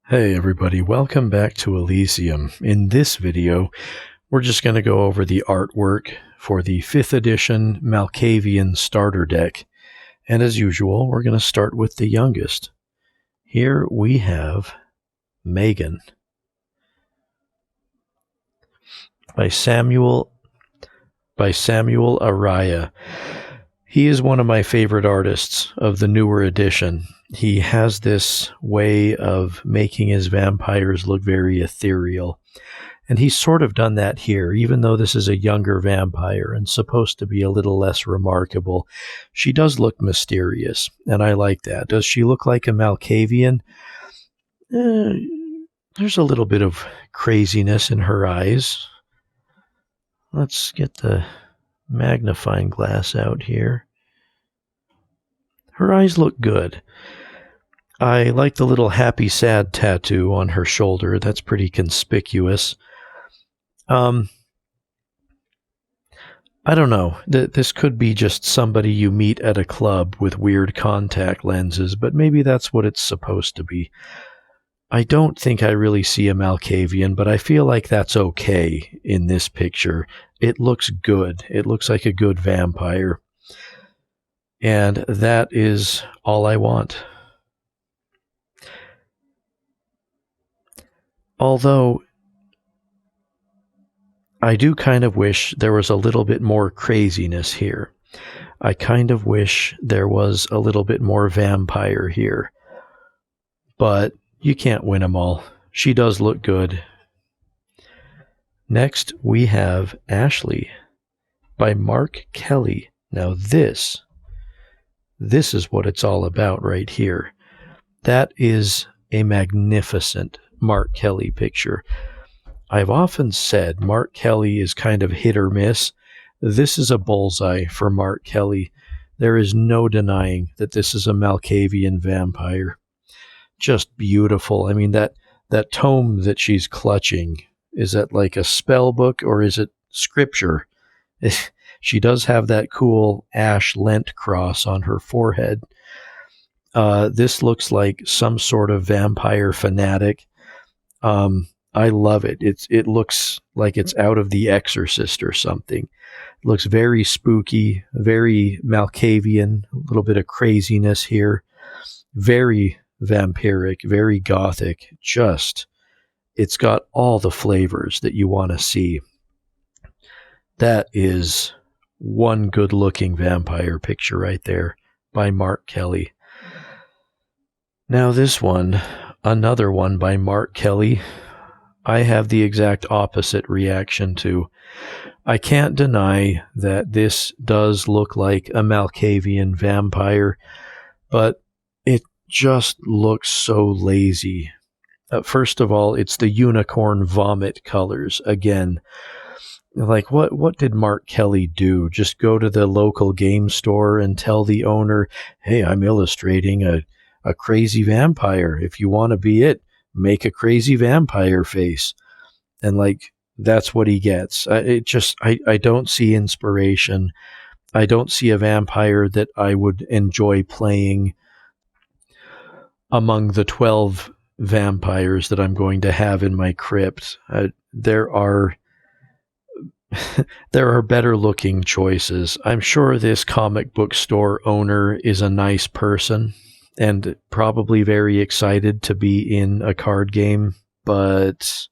Hey everybody, welcome back to Elysium. In this video, we're just going to go over the artwork for the 5th edition Malkavian starter deck. And as usual, we're going to start with the youngest. Here we have Megan by Samuel Araya. He is one of my favorite artists of the newer edition. He has this way of making his vampires look very ethereal. And he's sort of done that here, even though this is a younger vampire and supposed to be a little less remarkable. She does look mysterious, and I like that. Does she look like a Malkavian? There's a little bit of craziness in her eyes. Let's get the magnifying glass out here. Her eyes look good. I like the little happy sad tattoo on her shoulder. That's pretty conspicuous. I don't know. This could be just somebody you meet at a club with weird contact lenses, but maybe that's what it's supposed to be. I don't think I really see a Malkavian, but I feel like that's okay in this picture. It looks good. It looks like a good vampire. And that is all I want. Although, I do kind of wish there was a little bit more craziness here. I kind of wish there was a little bit more vampire here. But you can't win them all. She does look good. Next, we have Ashley by Mark Kelly. Now this is what it's all about right here. That is a magnificent Mark Kelly picture. I've often said Mark Kelly is kind of hit or miss. This is a bullseye for Mark Kelly. There is no denying that this is a Malkavian vampire. Just beautiful. I mean, that tome that she's clutching, is that like a spell book or is it scripture? She does have that cool ash Lent cross on her forehead. This looks like some sort of vampire fanatic. I love it. It looks like it's out of The Exorcist or something. It looks very spooky, very Malkavian, a little bit of craziness here. Very vampiric, very gothic. It's got all the flavors that you want to see. That is one good-looking vampire picture right there by Mark Kelly. Now this one, another one by Mark Kelly, I have the exact opposite reaction to. I can't deny that this does look like a Malkavian vampire, but it just looks so lazy. First of all, it's the unicorn vomit colors again. Like, what did Mark Kelly do? Just go to the local game store and tell the owner, hey, I'm illustrating a crazy vampire. If you want to be it, make a crazy vampire face. And like, that's what he gets. I don't see inspiration. I don't see a vampire that I would enjoy playing among the 12 vampires that I'm going to have in my crypt. There are better looking choices. I'm sure this comic book store owner is a nice person and probably very excited to be in a card game, but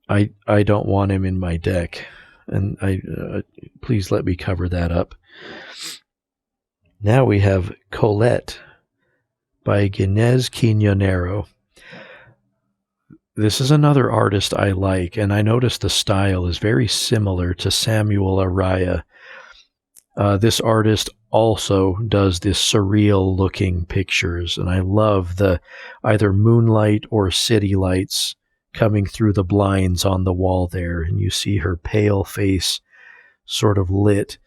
I don't want him in my deck. And please let me cover that up. Now we have Colette by Ginés Quiñonero. This is another artist I like, and I noticed the style is very similar to Samuel Araya. This artist also does this surreal-looking pictures, and I love the either moonlight or city lights coming through the blinds on the wall there, and you see her pale face sort of lit.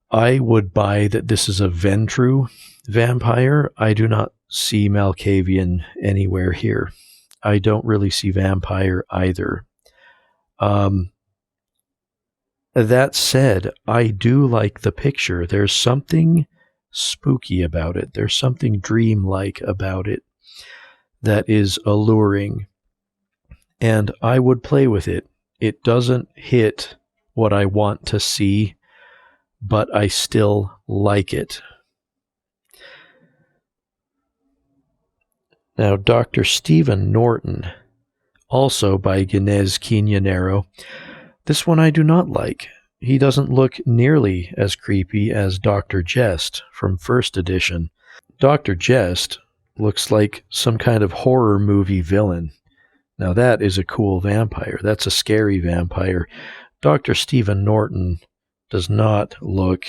I would buy that this is a Ventru vampire. I do not see Malkavian anywhere here. I don't really see vampire either. That said, I do like the picture. There's something spooky about it. There's something dreamlike about it. that is alluring, and I would play with it. It doesn't hit what I want to see, but I still like it. Now, Dr. Stephen Norton, also by Ginés Quiñonero. This one I do not like. He doesn't look nearly as creepy as Dr. Jest from first edition. Dr. Jest looks like some kind of horror movie villain. Now that is a cool vampire. That's a scary vampire. Dr. Stephen Norton does not look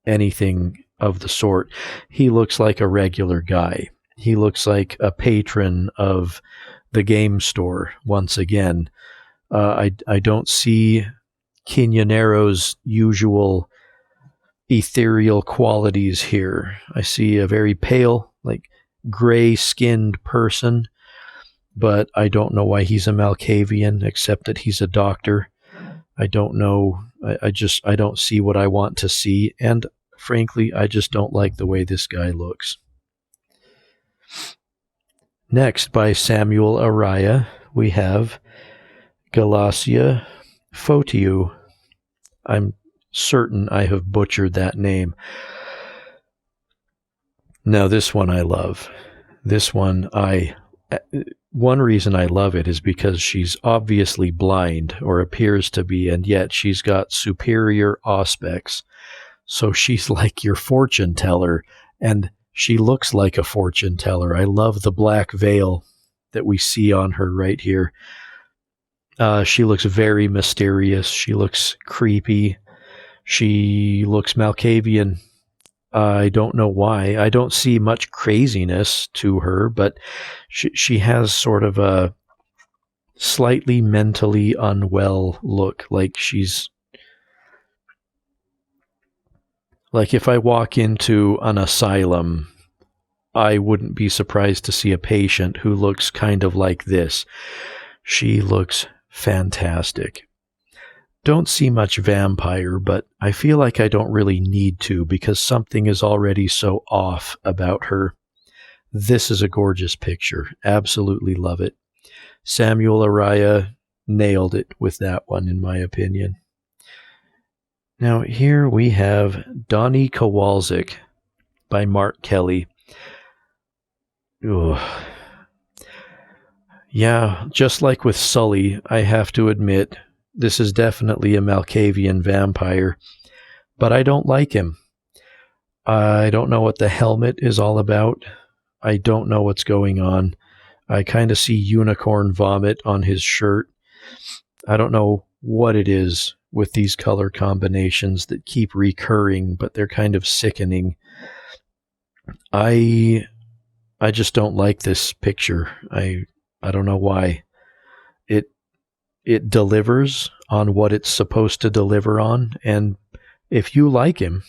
anything of the sort. He looks like a regular guy. He looks like a patron of the game store once again. I don't see Quiñonero's usual ethereal qualities here. I see a very pale, like gray-skinned person, but I don't know why he's a Malkavian, except that he's a doctor. I don't know. I don't see what I want to see, and frankly, I just don't like the way this guy looks. Next, by Samuel Araya, we have Galacia Fotiu. I'm certain I have butchered that name. Now, this one I love. This one one reason I love it is because she's obviously blind, or appears to be, and yet she's got superior aspects. So she's like your fortune teller, and she looks like a fortune teller. I love the black veil that we see on her right here. She looks very mysterious. She looks creepy. She looks Malkavian. I don't know why. I don't see much craziness to her, but she has sort of a slightly mentally unwell look. Like if I walk into an asylum, I wouldn't be surprised to see a patient who looks kind of like this. She looks fantastic. Don't see much vampire, but I feel like I don't really need to, because something is already so off about her. This is a gorgeous picture. Absolutely love it. Samuel Araya nailed it with that one, in my opinion. Now here we have Donnie Kowalczyk by Mark Kelly. Ugh. Yeah, just like with Sully, I have to admit, this is definitely a Malkavian vampire, but I don't like him. I don't know what the helmet is all about. I don't know what's going on. I kind of see unicorn vomit on his shirt. I don't know what it is with these color combinations that keep recurring, but they're kind of sickening. I just don't like this picture. I don't know why. It delivers on what it's supposed to deliver on, and if you like him,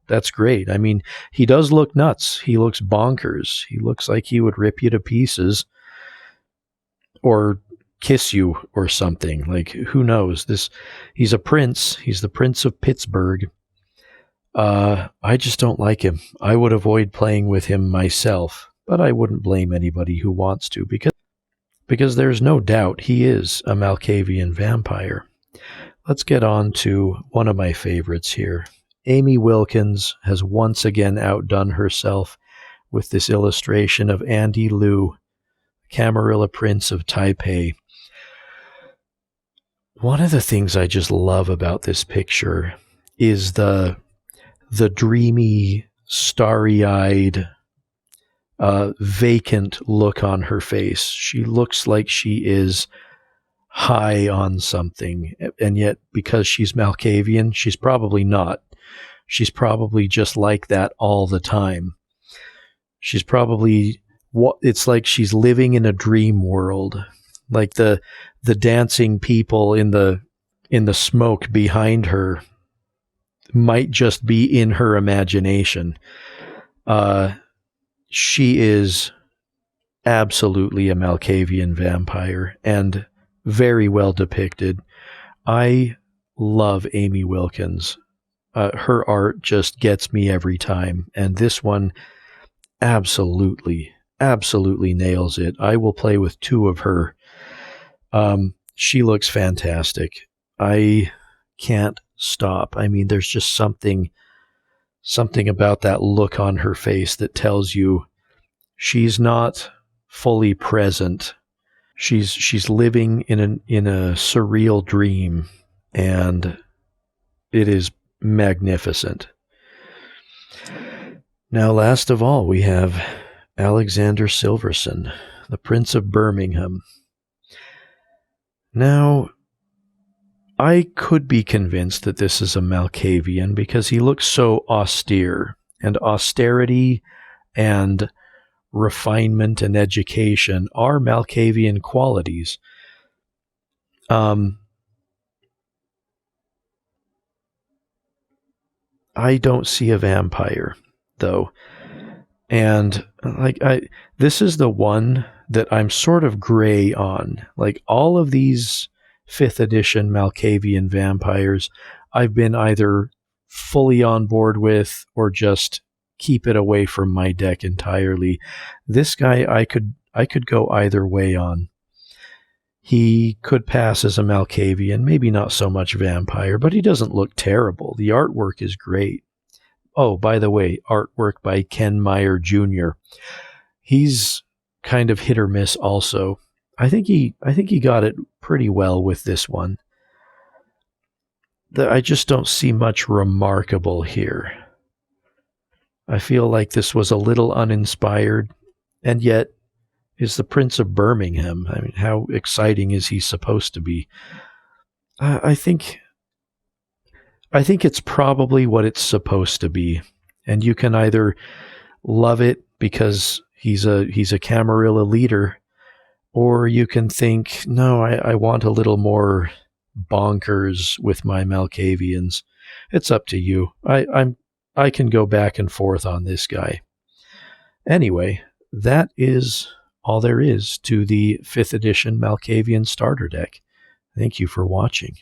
that's great. I mean, he does look nuts. He looks bonkers. He looks like he would rip you to pieces or kiss you or something. Like, who knows? He's a prince. He's the Prince of Pittsburgh. I just don't like him. I would avoid playing with him myself, but I wouldn't blame anybody who wants to, because there's no doubt he is a Malkavian vampire. Let's get on to one of my favorites here. Amy Wilkins has once again outdone herself with this illustration of Andy Liu, Camarilla Prince of Taipei. One of the things I just love about this picture is the dreamy, starry-eyed, vacant look on her face. She looks like she is high on something, and yet because she's Malkavian, she's probably not. She's probably just like that all the time. She's probably, it's like she's living in a dream world, like the dancing people in the smoke behind her might just be in her imagination. She is absolutely a Malkavian vampire, and very well depicted. I love Amy Wilkins. Her art just gets me every time, and this one absolutely absolutely nails it. I will play with 2 of her. She looks fantastic. I can't stop. I mean, there's just something about that look on her face that tells you she's not fully present. She's living in a surreal dream, and it is magnificent. Now, last of all, we have Alexander Silverson, the Prince of Birmingham. Now, I could be convinced that this is a Malkavian because he looks so austere, and austerity and refinement and education are Malkavian qualities. I don't see a vampire, though. And this is the one that I'm sort of gray on. Like, all of these 5th edition Malkavian vampires, I've been either fully on board with or just keep it away from my deck entirely. This guy I could go either way on. He could pass as a Malkavian, maybe not so much vampire, but he doesn't look terrible. The artwork is great. Oh, by the way, artwork by Ken Meyer Jr. He's kind of hit or miss also. I think he got it pretty well with this one. I just don't see much remarkable here. I feel like this was a little uninspired, and yet is the Prince of Birmingham. I mean, how exciting is he supposed to be? I think it's probably what it's supposed to be, and you can either love it because he's a Camarilla leader, or you can think, no, I want a little more bonkers with my Malkavians. It's up to you. I can go back and forth on this guy. Anyway, that is all there is to the 5th edition Malkavian starter deck. Thank you for watching.